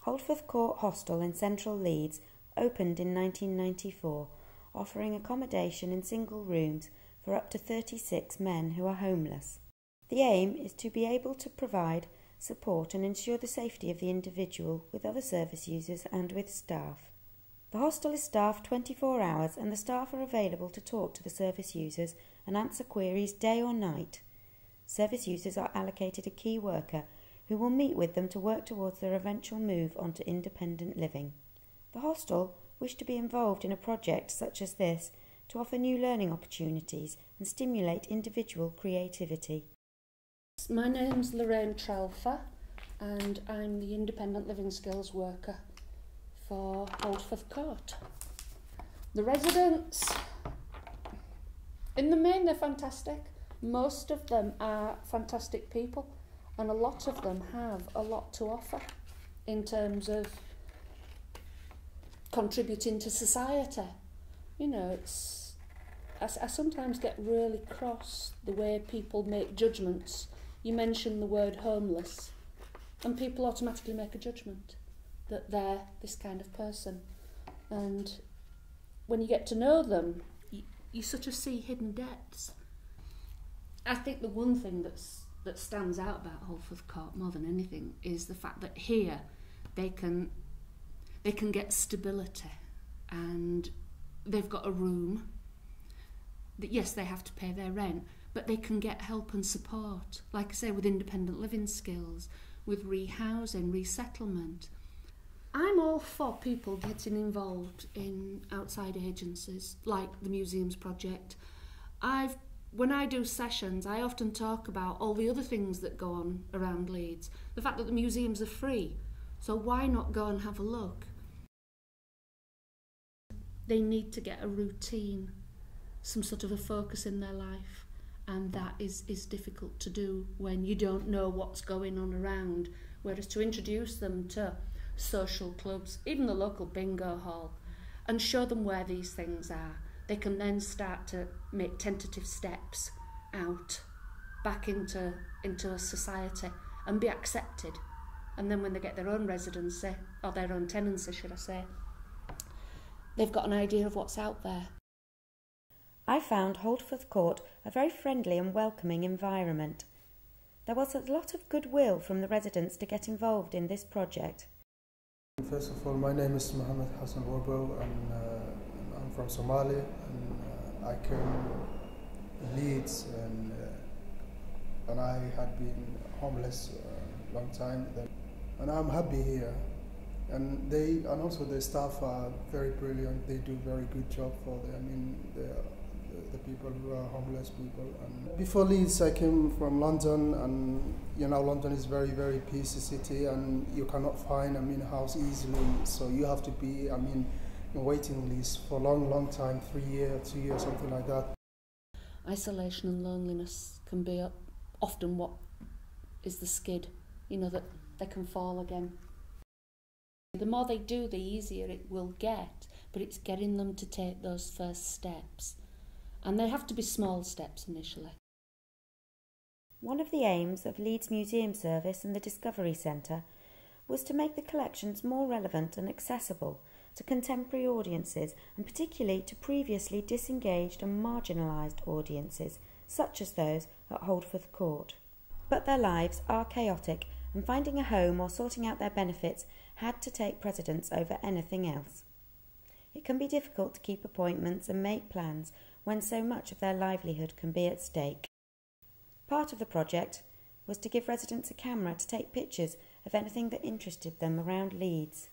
Holdforth Court Hostel in central Leeds opened in 1994, offering accommodation in single rooms for up to 36 men who are homeless. The aim is to be able to provide support and ensure the safety of the individual with other service users and with staff. The hostel is staffed 24 hours and the staff are available to talk to the service users and answer queries day or night. Service users are allocated a key worker who will meet with them to work towards their eventual move onto independent living. The hostel wished to be involved in a project such as this to offer new learning opportunities and stimulate individual creativity. My name's Lorraine Trelfer and I'm the independent living skills worker for Holdforth Court. The residents, in the main, they're fantastic. Most of them are fantastic people and a lot of them have a lot to offer in terms of contributing to society. You know, I sometimes get really cross the way people make judgments. You mention the word homeless and people automatically make a judgment that they're this kind of person. And when you get to know them, you sort of see hidden depths. I think the one thing that stands out about Holdforth Court more than anything is the fact that here they can get stability and they've got a room. That yes, they have to pay their rent, but they can get help and support, like I say, with independent living skills, with rehousing, resettlement. I'm all for people getting involved in outside agencies, like the Museums Project. When I do sessions, I often talk about all the other things that go on around Leeds. The fact that the museums are free, so why not go and have a look? They need to get a routine, some sort of a focus in their life, and that is difficult to do when you don't know what's going on around. Whereas to introduce them to social clubs, even the local bingo hall, and show them where these things are, they can then start to make tentative steps out, back into a society and be accepted. And then when they get their own residency, or their own tenancy, should I say, they've got an idea of what's out there. I found Holdforth Court a very friendly and welcoming environment. There was a lot of goodwill from the residents to get involved in this project. First of all, my name is Mohammed Hassan Warbo and I'm from Somalia and I came to Leeds and I had been homeless a long time then. And I'm happy here. And also the staff are very brilliant. They do a very good job for the people who are homeless people. And before Leeds, I came from London, and you know London is very, very peaceful city, and you cannot find a house easily. So you have to be in waiting list for a long time, 3 years, 2 years, something like that. Isolation and loneliness can be often what is the skid, that they can fall again. The more they do, the easier it will get, but it's getting them to take those first steps. And they have to be small steps initially. One of the aims of Leeds Museum Service and the Discovery Centre was to make the collections more relevant and accessible to contemporary audiences, and particularly to previously disengaged and marginalised audiences, such as those at Holdforth Court. But their lives are chaotic, and finding a home or sorting out their benefits had to take precedence over anything else. It can be difficult to keep appointments and make plans when so much of their livelihood can be at stake. Part of the project was to give residents a camera to take pictures of anything that interested them around Leeds.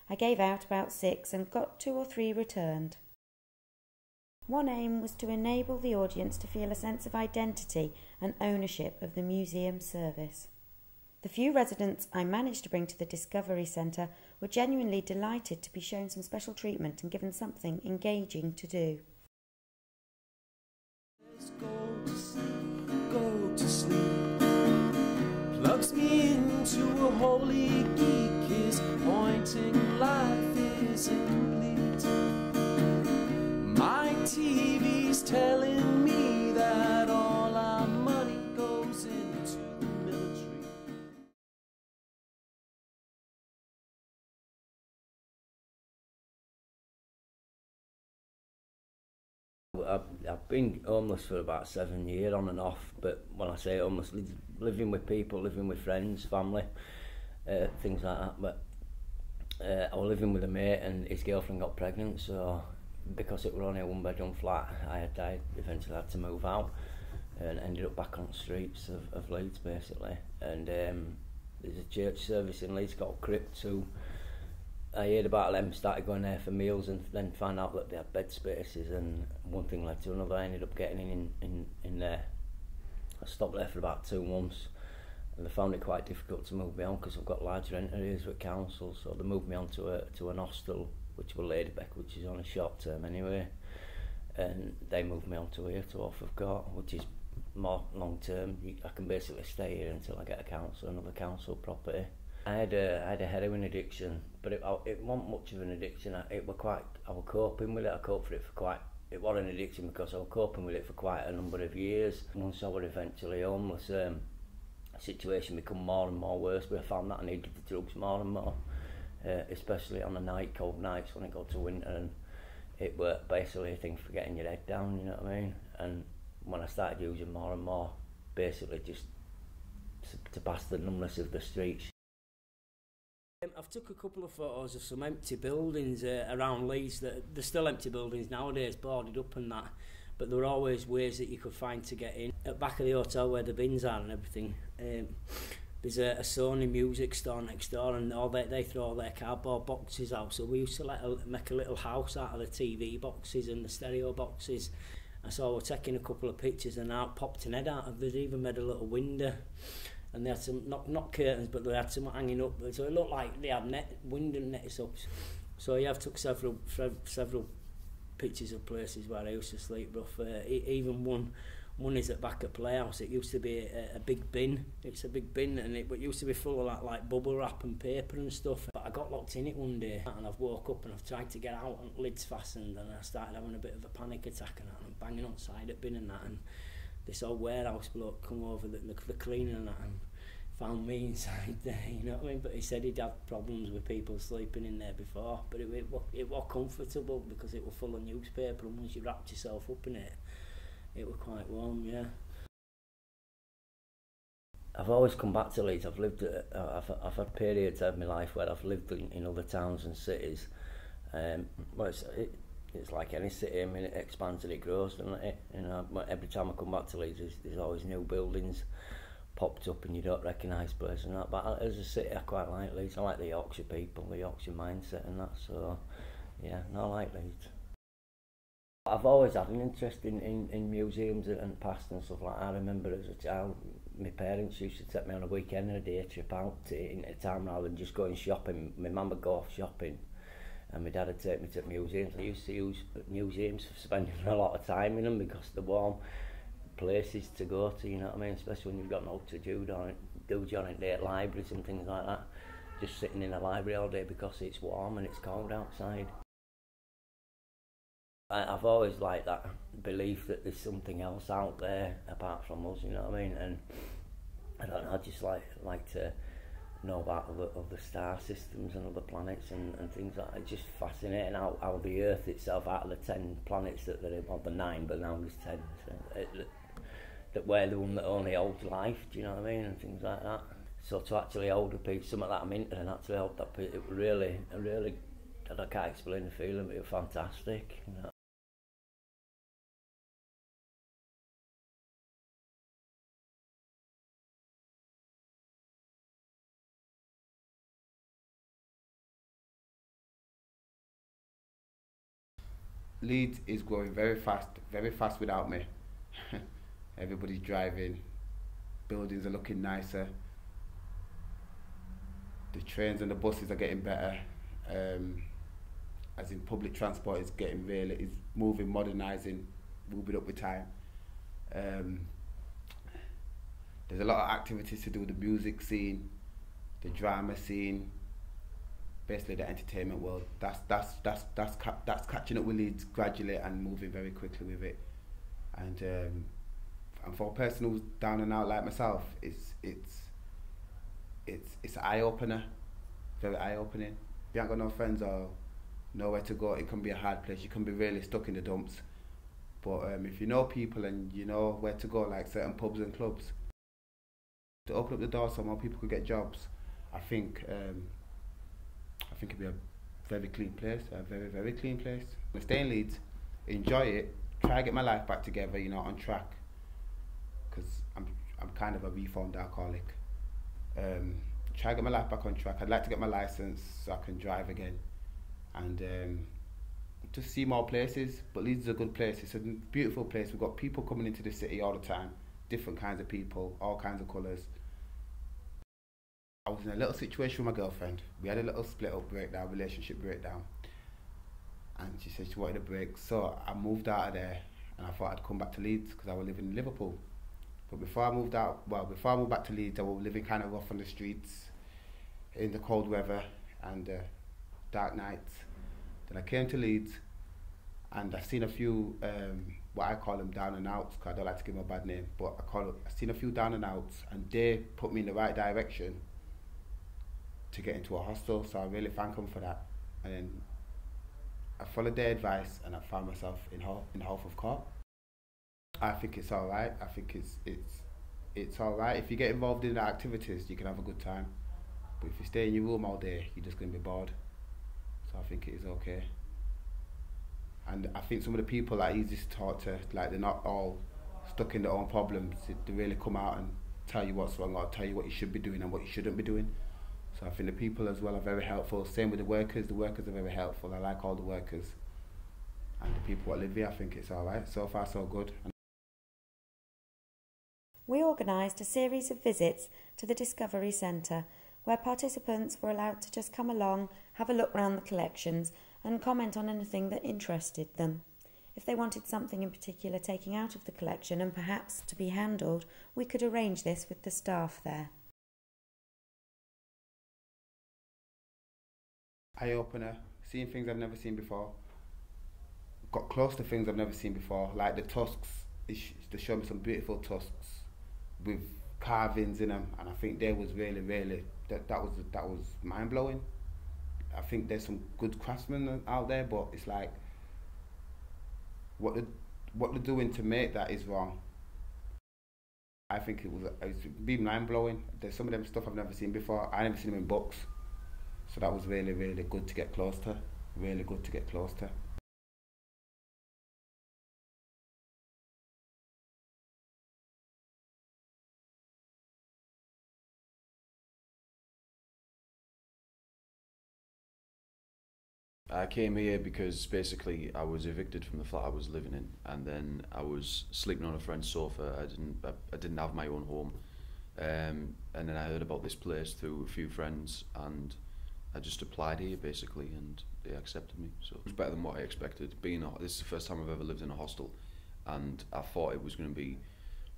I gave out about 6 and got 2 or 3 returned. One aim was to enable the audience to feel a sense of identity and ownership of the museum service. The few residents I managed to bring to the Discovery Centre were genuinely delighted to be shown some special treatment and given something engaging to do. Go to sleep. Plugs me into a holy geek. His pointing life is incomplete. My TV's telling me that all our money goes into I've been homeless for about 7 years on and off, but when I say homeless, living with people, living with friends, family, things like that. But I was living with a mate and his girlfriend got pregnant, so because it was only a one-bedroom flat, I eventually had to move out and ended up back on the streets of Leeds, basically. And there's a church service in Leeds called Crypt too. I heard about them, started going there for meals, and then found out that they had bed spaces, and one thing led to another. I ended up getting in there. I stopped there for about 2 months, and they found it quite difficult to move me on because I've got large rent arrears with council, so they moved me on to an hostel, which were Ladybeck, which is on a short term anyway, and they moved me on to here, to Holdforth Court, which is more long term. I can basically stay here until I get another council property. I had a heroin addiction, but it wasn't much of an addiction. I was coping with it. I coped with it for quite. It was an addiction because I was coping with it for quite a number of years. Once I was eventually homeless, the situation became more and more worse. But I found that I needed the drugs more and more, especially on the cold nights when it got to winter, and it were basically a thing for getting your head down. You know what I mean? And when I started using more and more, basically just to pass the numbness of the streets. I've took a couple of photos of some empty buildings around Leeds. They're still empty buildings nowadays, boarded up and that, but there were always ways that you could find to get in. At the back of the hotel where the bins are and everything, there's a Sony music store next door, and they throw all their cardboard boxes out, so we used to make a little house out of the TV boxes and the stereo boxes. And so we're taking a couple of pictures, and out popped an head out of. They'd even made a little window, and they had some not curtains, but they had some hanging up, so it looked like they had window nets up. So yeah, I've took several pictures of places where I used to sleep rough. Even one is at back at Playhouse. It used to be a big bin. It's a big bin, and it used to be full of like bubble wrap and paper and stuff. But I got locked in it one day, and I've woke up and I've tried to get out, and lids fastened, and I started having a bit of a panic attack, and I'm banging outside at bin and that, and this old warehouse bloke come over, the cleaner and that, and found me inside there, you know what I mean? But he said he'd had problems with people sleeping in there before, but it was comfortable because it was full of newspaper, and once you wrapped yourself up in it, it was quite warm, yeah. I've always come back to Leeds. I've had periods of my life where I've lived in other towns and cities. Well, it's like any city. I mean, it expands and it grows, doesn't it? You know, every time I come back to Leeds, there's always new buildings popped up, and you don't recognise places and that. But as a city, I quite like Leeds. I like the Yorkshire people, the Yorkshire mindset and that. So, yeah, I like Leeds. I've always had an interest in museums and past and stuff like that. I remember as a child, my parents used to take me on a weekend and a day trip out into town rather than just going shopping. My mum would go off shopping, and my dad would take me to museums. I used to use museums for spending a lot of time in them because they're warm places to go to, you know what I mean? Especially when you've got no to do during the day at libraries and things like that. Just sitting in a library all day because it's warm and it's cold outside. I've always liked that belief that there's something else out there apart from us, you know what I mean? And I don't know, I just like to know about other star systems and other planets and things like that. It's just fascinating how the Earth itself, out of the 10 planets that there are, well, the 9, but now there's 10, so that we're the one that only holds life, do you know what I mean? And things like that. So to actually hold a piece, something that I'm into, and actually hold that piece, it really, I can't explain the feeling, but it was fantastic, you know. Leeds is growing very fast without me. Everybody's driving, buildings are looking nicer, the trains and the buses are getting better, as in public transport is moving, modernising, moving up with time. There's a lot of activities to do with the music scene, the drama scene, basically the entertainment world. That's catching up with Leeds gradually and moving very quickly with it. And for a person who's down and out like myself, it's an eye opener, very eye opening. If you ain't got no friends or nowhere to go, it can be a hard place. You can be really stuck in the dumps. But if you know people and you know where to go, like certain pubs and clubs, to open up the door so more people could get jobs, I think it'd be a very clean place, a very, very clean place. I stay in Leeds, enjoy it, try to get my life back together, you know, on track, because I'm kind of a reformed alcoholic. Try to get my life back on track. I'd like to get my license so I can drive again, and just see more places. But Leeds is a good place. It's a beautiful place. We've got people coming into the city all the time, different kinds of people, all kinds of colours. I was in a little situation with my girlfriend. We had a little split up breakdown, relationship breakdown, and she said she wanted a break. So I moved out of there, and I thought I'd come back to Leeds because I was living in Liverpool. But before I moved back to Leeds, I was living kind of rough on the streets, in the cold weather and dark nights. Then I came to Leeds, and I've seen a few, what I call them down and outs, because I don't like to give them a bad name, but I've seen a few down and outs, and they put me in the right direction to get into a hostel, so I really thank them for that. And then I followed their advice, and I found myself in Holdforth. I think it's alright. I think it's alright. If you get involved in the activities, you can have a good time. But if you stay in your room all day, you're just going to be bored. So I think it is okay. And I think some of the people that easy to talk to, like, they're not all stuck in their own problems. They really come out and tell you what's wrong, or tell you what you should be doing and what you shouldn't be doing. So I think the people as well are very helpful. Same with the workers. The workers are very helpful. I like all the workers. And the people that live here, I think it's alright. So far, so good. We organised a series of visits to the Discovery Centre, where participants were allowed to just come along, have a look round the collections and comment on anything that interested them. If they wanted something in particular taking out of the collection and perhaps to be handled, we could arrange this with the staff there. Eye-opener, seeing things I've never seen before. Got close to things I've never seen before, like the tusks. They showed me some beautiful tusks with carvings in them, and I think they was really, that was mind-blowing. I think there's some good craftsmen out there, but it's like what they're doing to make that is wrong. I think it's been mind-blowing. There's some of them stuff I've never seen before. I never seen them in books. So that was really, really good to get close to. Really good to get close to. I came here because basically I was evicted from the flat I was living in, and then I was sleeping on a friend's sofa. I didn't have my own home, and then I heard about this place through a few friends, and I just applied here basically, and they accepted me. So it was better than what I expected. This is the first time I've ever lived in a hostel, and I thought it was going to be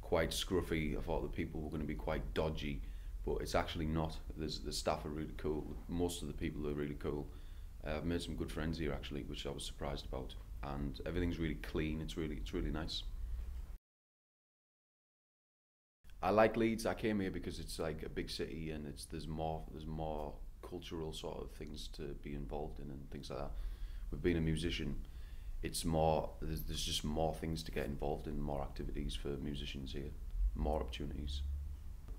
quite scruffy. I thought the people were going to be quite dodgy, but it's actually not. The staff are really cool. Most of the people are really cool. I've made some good friends here actually, which I was surprised about, and everything's really clean. It's really nice. I like Leeds. I came here because it's like a big city, and there's more cultural sort of things to be involved in and things like that. With being a musician, it's more, there's just more things to get involved in, more activities for musicians here, more opportunities.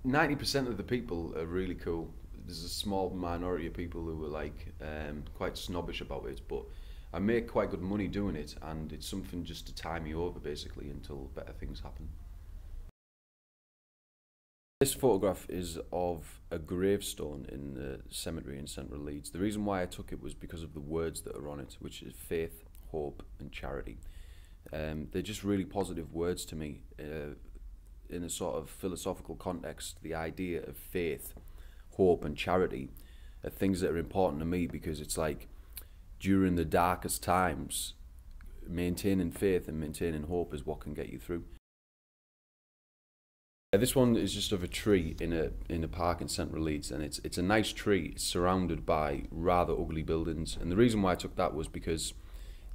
90% of the people are really cool. There's a small minority of people who are like quite snobbish about it, but I make quite good money doing it, and it's something just to tie me over basically until better things happen. This photograph is of a gravestone in the cemetery in central Leeds. The reason why I took it was because of the words that are on it, which is faith, hope and charity. They're just really positive words to me. In a sort of philosophical context, the idea of faith, hope and charity are things that are important to me, because it's like during the darkest times, maintaining faith and maintaining hope is what can get you through. This one is just of a tree in a park in central Leeds, and it's a nice tree. It's surrounded by rather ugly buildings, and the reason why I took that was because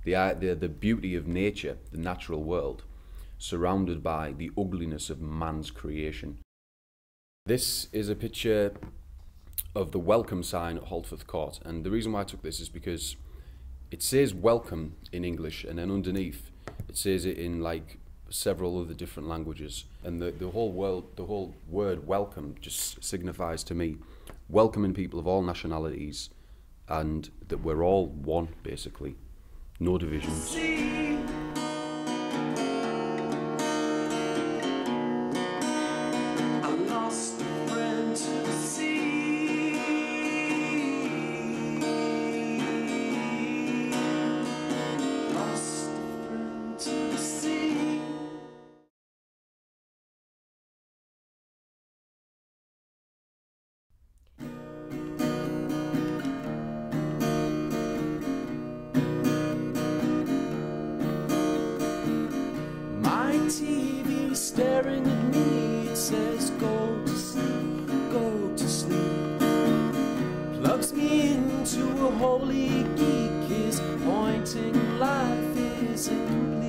the beauty of nature, the natural world, surrounded by the ugliness of man's creation. This is a picture of the welcome sign at Holdforth Court, and the reason why I took this is because it says welcome in English, and then underneath it says it in like several other different languages, and the whole word welcome just signifies to me welcoming people of all nationalities, and that we're all one, basically, no divisions. TV staring at me, it says go to sleep, go to sleep. Plugs me into a holy geek, is pointing life is incomplete.